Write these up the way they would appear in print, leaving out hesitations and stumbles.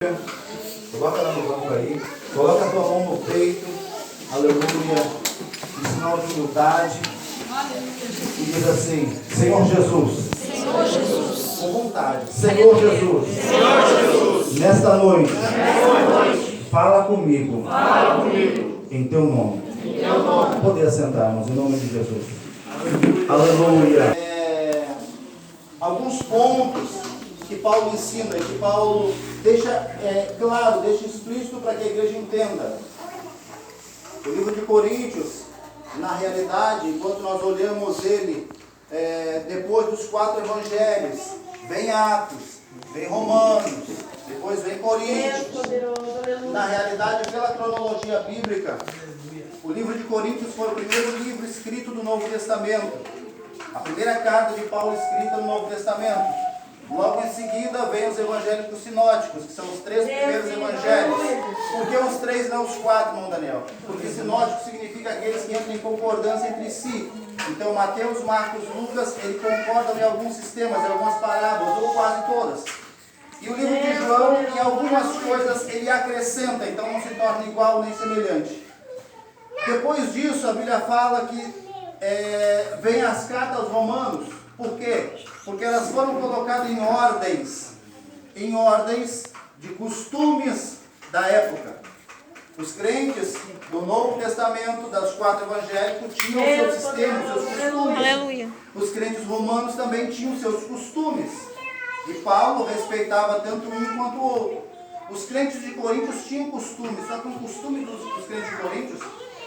Coloca ela no banco aí, coloca a tua mão no peito, aleluia, em sinal de humildade, e diz assim: Senhor Jesus, Senhor Jesus, com vontade, Senhor Jesus, nesta noite, fala comigo, em teu nome. Poder assentarmos, em nome de Jesus. Aleluia. Alguns pontos que Paulo ensina, que Paulo deixa claro, deixa explícito para que a igreja entenda. O livro de Coríntios, na realidade, enquanto nós olhamos ele, depois dos 4 evangelhos, vem Atos, vem Romanos, depois vem Coríntios. Na realidade, pela cronologia bíblica, o livro de Coríntios foi o primeiro livro escrito do Novo Testamento. A primeira carta de Paulo escrita no Novo Testamento. Logo em seguida vem os evangélicos sinóticos, que são os 3 primeiros evangelhos. Por que os 3 e não os 4, irmão Daniel? Porque sinótico significa aqueles que entram em concordância entre si. Então Mateus, Marcos, Lucas, ele concordam em alguns sistemas, em algumas parábolas, ou quase todas. E o livro de João, em algumas coisas, ele acrescenta, então não se torna igual nem semelhante. Depois disso, a Bíblia fala que vem as cartas aos Romanos. Por quê? Porque elas foram colocadas em ordens de costumes da época. Os crentes do Novo Testamento, das 4 evangélicos, tinham seus sistemas, seus costumes. Aleluia. Os crentes romanos também tinham seus costumes. E Paulo respeitava tanto um quanto o outro. Os crentes de Coríntios tinham costumes, só que o costume dos crentes de Coríntios,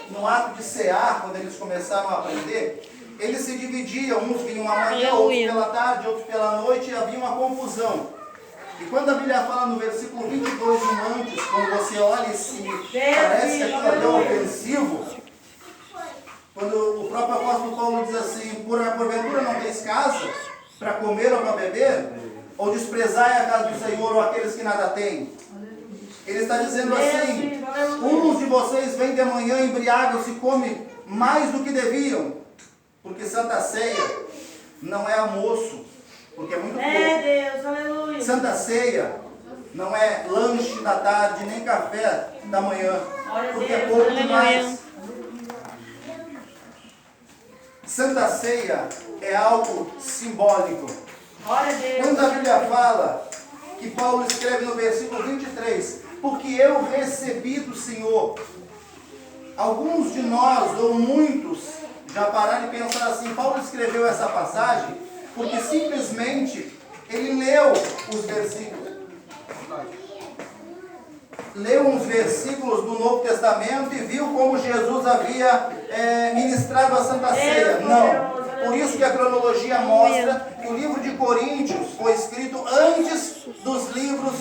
no ato de cear, quando eles começaram a aprender, eles se dividiam, uns vinham amanhã, outros pela tarde, outros pela noite, e havia uma confusão. E quando a Bíblia fala no versículo 22 antes, quando você olha e parece que aquilo ali é ofensivo, quando o próprio apóstolo Paulo diz assim: porventura não tens casa para comer ou para beber? Ou desprezai a casa do Senhor ou aqueles que nada têm? Ele está dizendo assim: uns de vocês vêm de manhã embriagados e comem mais do que deviam. Porque Santa Ceia não é almoço, porque é muito pouco. Deus, aleluia. Santa Ceia não é lanche da tarde, nem café da manhã, porque é pouco demais. Santa Ceia é algo simbólico. Quando a Bíblia fala, que Paulo escreve no versículo 23, porque eu recebi do Senhor. Alguns de nós, ou muitos, já pararam de pensar assim: Paulo escreveu essa passagem porque simplesmente ele leu os versículos. Leu uns versículos do Novo Testamento e viu como Jesus havia ministrado a Santa Ceia. Não. Por isso que a cronologia mostra que o livro de Coríntios foi escrito antes dos livros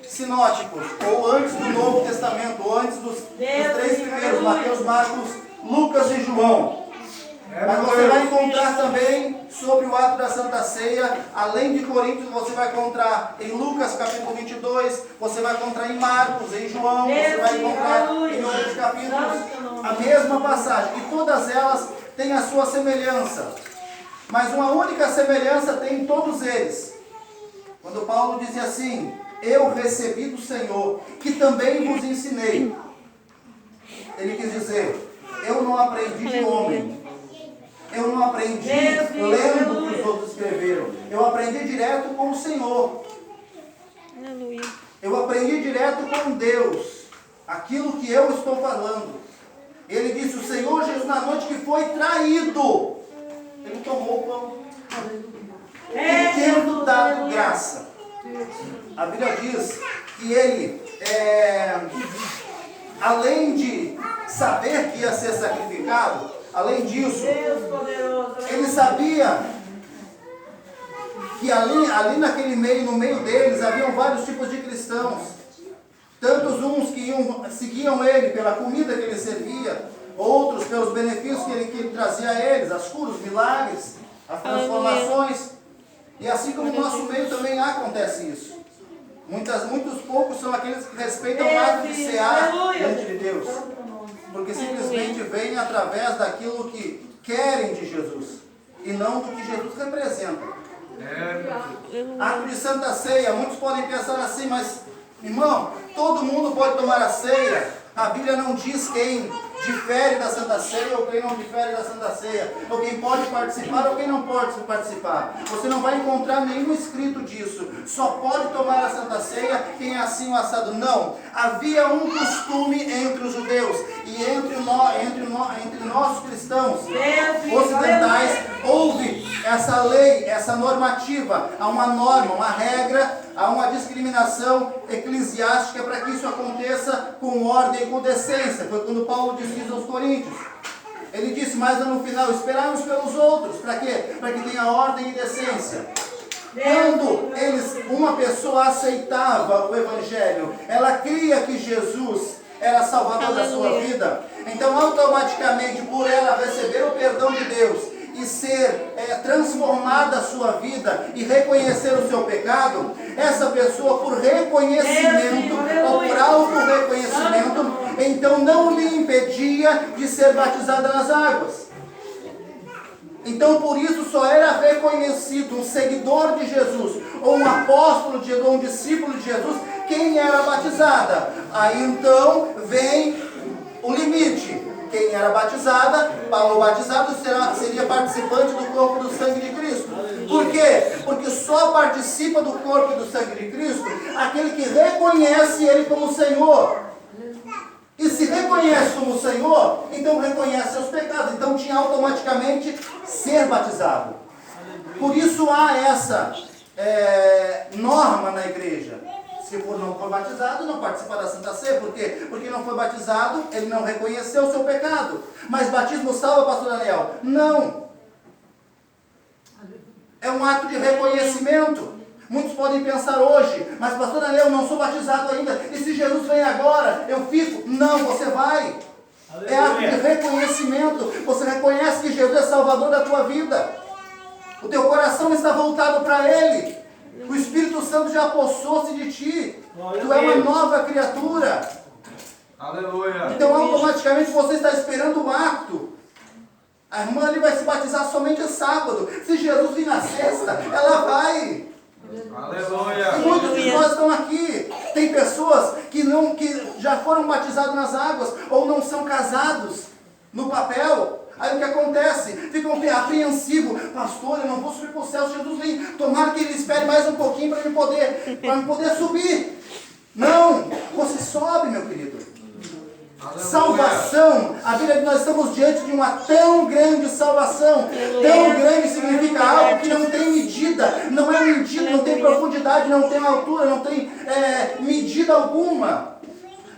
sinóticos, ou antes do Novo Testamento, ou antes dos 3 primeiros, Mateus, Marcos, Lucas e João. Mas você vai encontrar também sobre o ato da Santa Ceia, além de Coríntios, você vai encontrar em Lucas capítulo 22, você vai encontrar em Marcos, em João, você vai encontrar em outros capítulos a mesma passagem. E todas elas têm a sua semelhança. Mas uma única semelhança tem em todos eles. Quando Paulo dizia assim: eu recebi do Senhor, que também vos ensinei. Ele quis dizer: eu não aprendi de homem. Eu não aprendi lendo o que os outros escreveram. Eu aprendi direto com o Senhor. Aleluia. Eu aprendi direto com Deus. Aquilo que eu estou falando. Ele disse: o Senhor Jesus, na noite que foi traído, ele tomou o pão. E tendo dado graça. A Bíblia diz que ele, além de saber que ia ser sacrificado, além disso, ele sabia que ali naquele meio, no meio deles, haviam vários tipos de cristãos. Tantos uns que seguiam ele pela comida que ele servia, outros pelos benefícios que ele trazia a eles, as curas, os milagres, as transformações. E assim como no nosso meio também acontece isso. Muitos poucos são aqueles que respeitam o ato de cear diante de Deus. Porque simplesmente vêm através daquilo que querem de Jesus. E não do que Jesus representa. Ato de Santa Ceia, muitos podem pensar assim: mas Irmão, todo mundo pode tomar a ceia. A Bíblia não diz quem difere da Santa Ceia ou quem não difere da Santa Ceia, ou quem pode participar ou quem não pode participar. Você não vai encontrar nenhum escrito disso. Só pode tomar a Santa Ceia quem é assim o assado. Não. Havia um costume entre os judeus e entre nós cristãos ocidentais. Houve essa lei, essa normativa, há uma norma, uma regra, há uma discriminação eclesiástica para que isso aconteça com ordem e com decência. Foi quando Paulo disse isso aos Coríntios. Ele disse mais no final, esperai uns pelos outros. Para quê? Para que tenha ordem e decência. Quando uma pessoa aceitava o Evangelho, ela cria que Jesus era Salvador da sua vida, então automaticamente por ela receber o perdão de Deus e ser transformada a sua vida e reconhecer o seu pecado, essa pessoa por reconhecimento ou por auto-reconhecimento, então não lhe impedia de ser batizada nas águas. Então por isso só era reconhecido um seguidor de Jesus, ou um apóstolo, ou um discípulo de Jesus, quem era batizada. Aí então vem o limite. Quem era batizada, ou batizado, seria participante do corpo e do sangue de Cristo. Por quê? Porque só participa do corpo e do sangue de Cristo aquele que reconhece Ele como Senhor. E se reconhece como Senhor, então reconhece seus pecados. Então tinha automaticamente ser batizado. Por isso há essa norma na igreja. Se não for batizado, não participa da Santa Ceia. Por quê? Porque não foi batizado, ele não reconheceu o seu pecado. Mas batismo salva, pastor Daniel? Não. É um ato de reconhecimento. Muitos podem pensar hoje, mas pastor Daniel, eu não sou batizado ainda. E se Jesus vem agora, eu fico? Não, você vai. É ato de reconhecimento. Você reconhece que Jesus é Salvador da tua vida. O teu coração está voltado para Ele. O Espírito Santo já apossou-se de ti. Tu é uma nova criatura. Aleluia. Então automaticamente você está esperando o acto. A irmã ali vai se batizar somente sábado. Se Jesus vir na sexta, ela vai. Aleluia. E muitos de nós estão aqui. Tem pessoas que já foram batizados nas águas ou não são casados no papel. Aí o que acontece? Ficam apreensivos. Pastor, eu não vou subir para o céu, Jesus vem. Tomara que ele espere mais um pouquinho para me poder subir. Não, você sobe, meu querido. Aleluia. Salvação. A Bíblia diz que nós estamos diante de uma tão grande salvação. Aleluia. Tão grande significa algo que não tem medida. Não é medida, não tem profundidade, não tem altura, não tem medida alguma.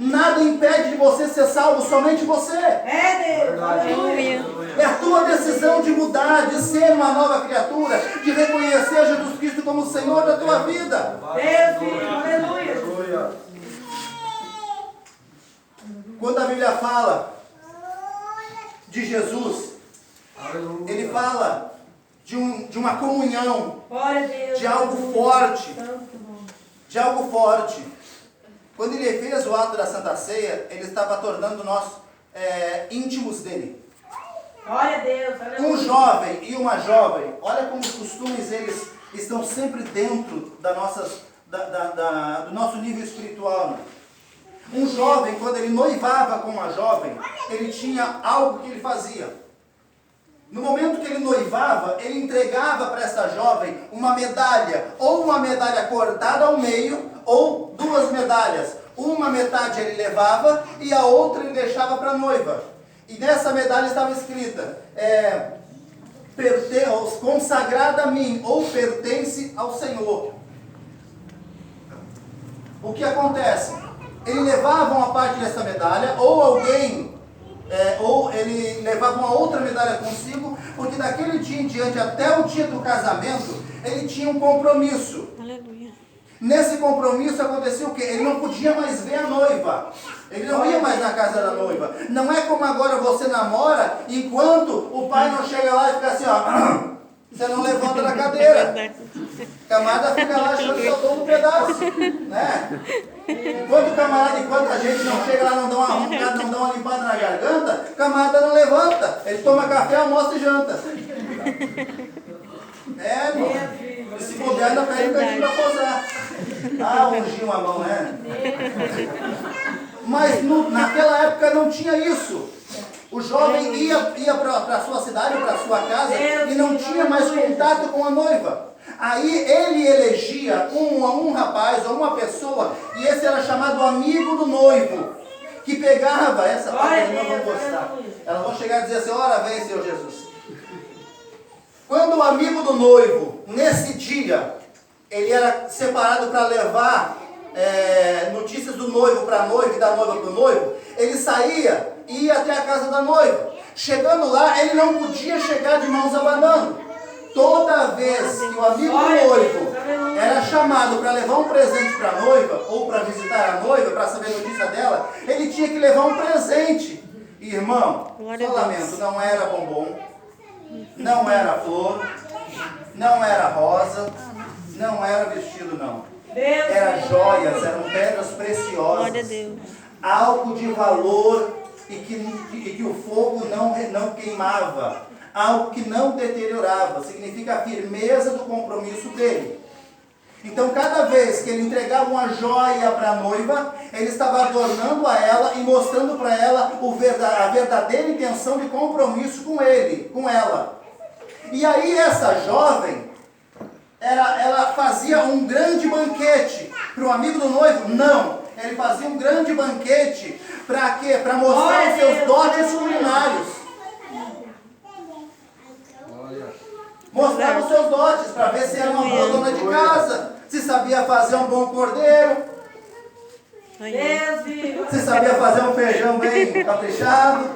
Nada impede de você ser salvo, somente você. É Deus. Aleluia. É a tua decisão de mudar, de ser uma nova criatura, de reconhecer Jesus Cristo como o Senhor da tua vida. Deus, filho. Aleluia. Quando a Bíblia fala de Jesus, ele fala de uma comunhão, Glória a Deus. de algo forte. De algo forte. Quando ele fez o ato da Santa Ceia, ele estava tornando nós íntimos dele. Glória a Deus. Aleluia. Um jovem e uma jovem, olha como os costumes eles estão sempre dentro do nosso nível espiritual. Né? Um jovem, quando ele noivava com uma jovem, ele tinha algo que ele fazia. No momento que ele noivava, ele entregava para essa jovem uma medalha, ou uma medalha cortada ao meio, ou duas medalhas. Uma metade ele levava e a outra ele deixava para a noiva. E nessa medalha estava escrita, consagrada a mim, ou pertence ao Senhor. O que acontece? Ele levava uma parte dessa medalha, ou ele levava uma outra medalha consigo, porque daquele dia em diante, até o dia do casamento, ele tinha um compromisso. Aleluia. Nesse compromisso acontecia o quê? Ele não podia mais ver a noiva. Ele não ia mais na casa da noiva. Não é como agora você namora, enquanto o pai não chega lá e fica assim, ó, você não levanta da cadeira. A camarada fica lá achando que eu dou um pedaço, né? Enquanto a gente não chega lá, não dá uma limpada na garganta, o camarada não levanta. Ele toma café, almoça e janta. Irmão. E se puder, ainda pede um cantinho pra posar. Ah, ungiu a mão, né? Mas naquela época não tinha isso. O jovem ia para a sua cidade, para a sua casa, e não tinha mais contato com a noiva. Aí ele elegia um rapaz ou uma pessoa, e esse era chamado amigo do noivo, que pegava essa parte que nós vamos gostar. Elas vão chegar e dizer assim: ora vem, Senhor Jesus. Quando o amigo do noivo, nesse dia, ele era separado para levar notícias do noivo para a noiva e da noiva para o noivo, ele saía e ia até a casa da noiva. Chegando lá, ele não podia chegar de mãos abanando. Toda vez que o amigo do noivo era chamado para levar um presente para a noiva, ou para visitar a noiva, para saber a notícia dela, ele tinha que levar um presente. Irmão, só lamento, não era bombom, não era flor, não era rosa, não era vestido, não. Era joias, eram pedras preciosas, Glória a Deus. algo de valor e que o fogo não queimava, algo que não deteriorava, significa a firmeza do compromisso dele. Então, cada vez que ele entregava uma joia para a noiva, ele estava adornando a ela e mostrando para ela a verdadeira intenção de compromisso com ele, com ela. E aí essa jovem, ela fazia um grande banquete para o amigo do noivo? Não. Ele fazia um grande banquete para quê? Para mostrar os seus dotes culinários. Mostrar os seus dotes, para ver se era uma boa dona de casa, se sabia fazer um bom cordeiro, se sabia fazer um feijão bem caprichado,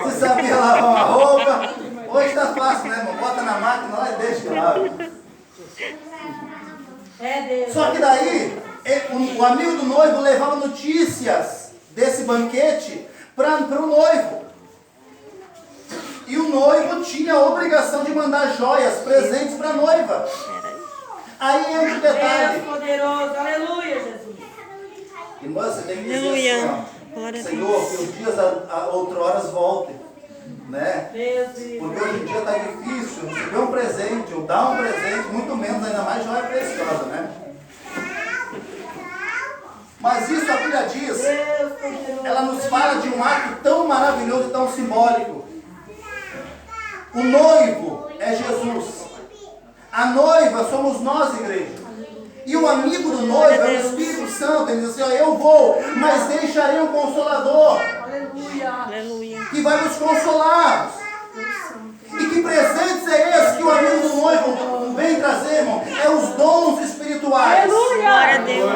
se sabia lavar uma roupa. Hoje está fácil, né, irmão? Bota na máquina lá e deixa lá. Só que daí, o amigo do noivo levava notícias desse banquete para o noivo. E o noivo tinha a obrigação de mandar joias, presentes para a noiva. Aí entra o detalhe. Deus poderoso, aleluia, Jesus. Irmã, você tem que dizer Aleluia. assim, Glória a Senhor, que os dias outroras voltem. Né? Porque hoje em dia está difícil receber um presente, ou dar um presente, muito menos, ainda mais joia preciosa, né? Mas isso a Bíblia diz, ela nos fala de um ato tão maravilhoso e tão simbólico. O noivo é Jesus. A noiva somos nós, igreja. E o amigo do noivo é o Espírito Santo. Ele diz assim: ó, eu vou, mas deixarei um Consolador. Aleluia. Que vai nos consolar. E que presentes é esse que o amigo do noivo vem trazer, irmão? É os dons espirituais. Glória a Deus.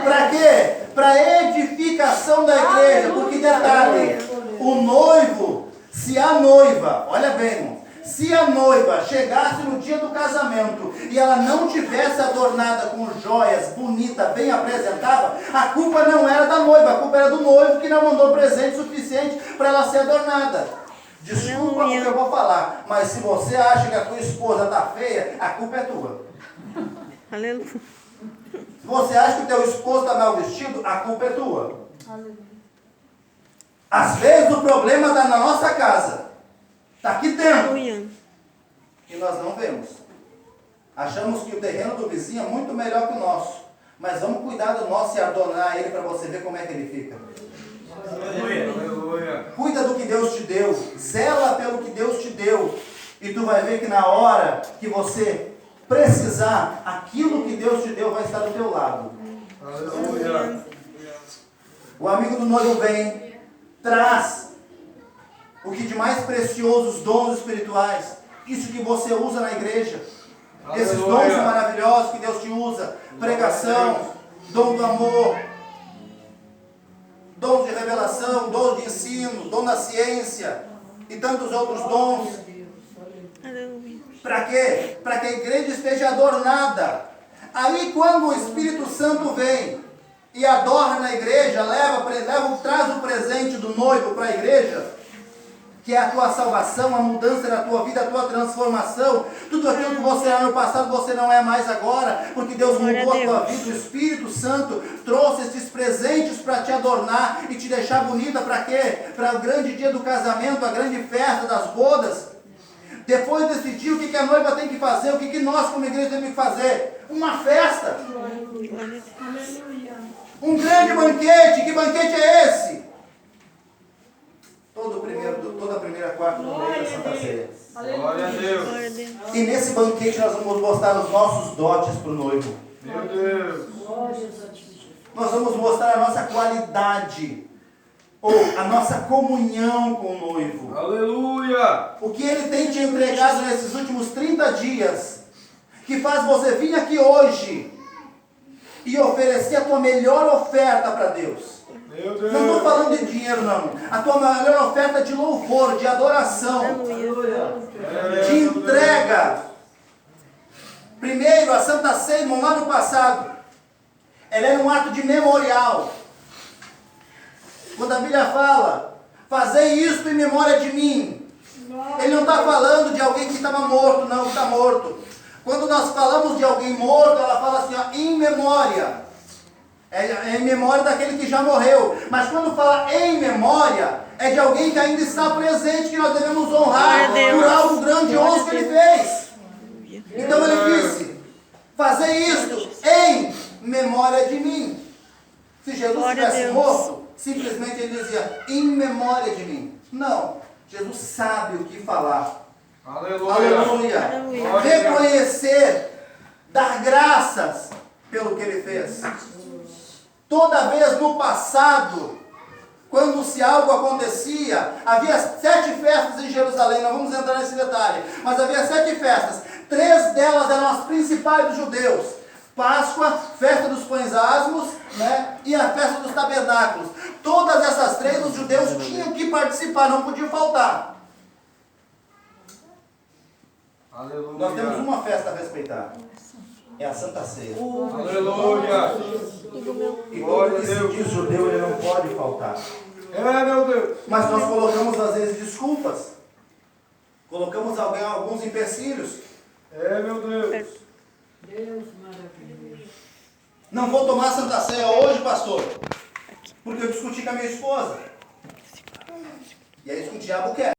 Para quê? Para edificação da igreja. Porque detalhe, o noivo, se a noiva, olha bem, irmão, se a noiva chegasse no dia do casamento e ela não tivesse adornada com joias, bonita, bem apresentável, a culpa não era da noiva, a culpa era do noivo que não mandou presente suficiente para ela ser adornada. Desculpa o que eu vou falar, mas se você acha que a tua esposa está feia, a culpa é tua. Aleluia. Se você acha que o teu esposo está mal vestido, a culpa é tua. Às vezes o problema está na nossa casa. Está aqui dentro. Aleluia. E nós não vemos. Achamos que o terreno do vizinho é muito melhor que o nosso. Mas vamos cuidar do nosso e adornar ele para você ver como é que ele fica. Aleluia. Cuida do que Deus te deu. Zela pelo que Deus te deu. E tu vai ver que na hora que você precisar, aquilo que Deus te deu vai estar do teu lado. Aleluia. O amigo do noivo vem, traz o que de mais precioso, os dons espirituais. Isso que você usa na igreja. Esses dons maravilhosos que Deus te usa. Pregação, dom do amor, dom de revelação, dom de ensino, dom da ciência e tantos outros dons. Aleluia. Para quê? Para que a igreja esteja adornada. Aí quando o Espírito Santo vem e adorna a igreja, traz o presente do noivo para a igreja, que é a tua salvação, a mudança da tua vida, a tua transformação. Tudo aquilo que você era no passado, você não é mais agora, porque Deus mudou a tua vida. O Espírito Santo trouxe esses presentes para te adornar e te deixar bonita. Para quê? Para o grande dia do casamento, a grande festa das bodas. Depois desse dia, o que a noiva tem que fazer? O que nós como igreja temos que fazer? uma festa, Glória a Deus. um grande banquete. Que banquete é esse? Toda a primeira quarta do mês da Santa Ceia. Glória a Deus. Glória a Deus. E nesse banquete nós vamos mostrar os nossos dotes para o noivo. Meu Deus. Nós vamos mostrar a nossa qualidade, ou a nossa comunhão com o noivo. Aleluia. O que ele tem te entregado nesses últimos 30 dias, que faz você vir aqui hoje e oferecer a tua melhor oferta para Deus. Meu Deus. Não estou falando de dinheiro, não. A tua melhor oferta de louvor, de adoração, Aleluia. de entrega. Primeiro, a Santa Ceia, irmão, lá no passado, ela era um ato de memorial. Quando a Bíblia fala, fazei isto em memória de mim, ele não está falando de alguém que estava morto, não, que está morto. Quando nós falamos de alguém morto, ela fala assim, ó, em memória. É em memória daquele que já morreu. Mas quando fala em memória, é de alguém que ainda está presente, que nós devemos honrar por algo grandioso que ele fez. Então ele disse, fazei isto em memória de mim. Se Jesus Glória a tivesse Deus. morto, simplesmente ele dizia, em memória de mim. Não, Jesus sabe o que falar. Aleluia. Aleluia. Aleluia. Reconhecer, dar graças pelo que ele fez. Toda vez no passado, quando se algo acontecia, havia 7 festas em Jerusalém, não vamos entrar nesse detalhe, mas havia 7 festas. 3 delas eram as principais dos judeus. Páscoa, festa dos pães asmos, né, e a festa dos tabernáculos. Todas essas 3 os judeus tinham que participar, não podiam faltar. Aleluia. Nós temos uma festa a respeitar. É a Santa Ceia. Aleluia. E Glória todo que a se Deus. diz judeu, ele não pode faltar. É, meu Deus. Mas nós colocamos às vezes desculpas. Colocamos alguns empecilhos. É, meu Deus. Não vou tomar a Santa Ceia hoje, pastor, porque eu discuti com a minha esposa. E é isso que o diabo quer.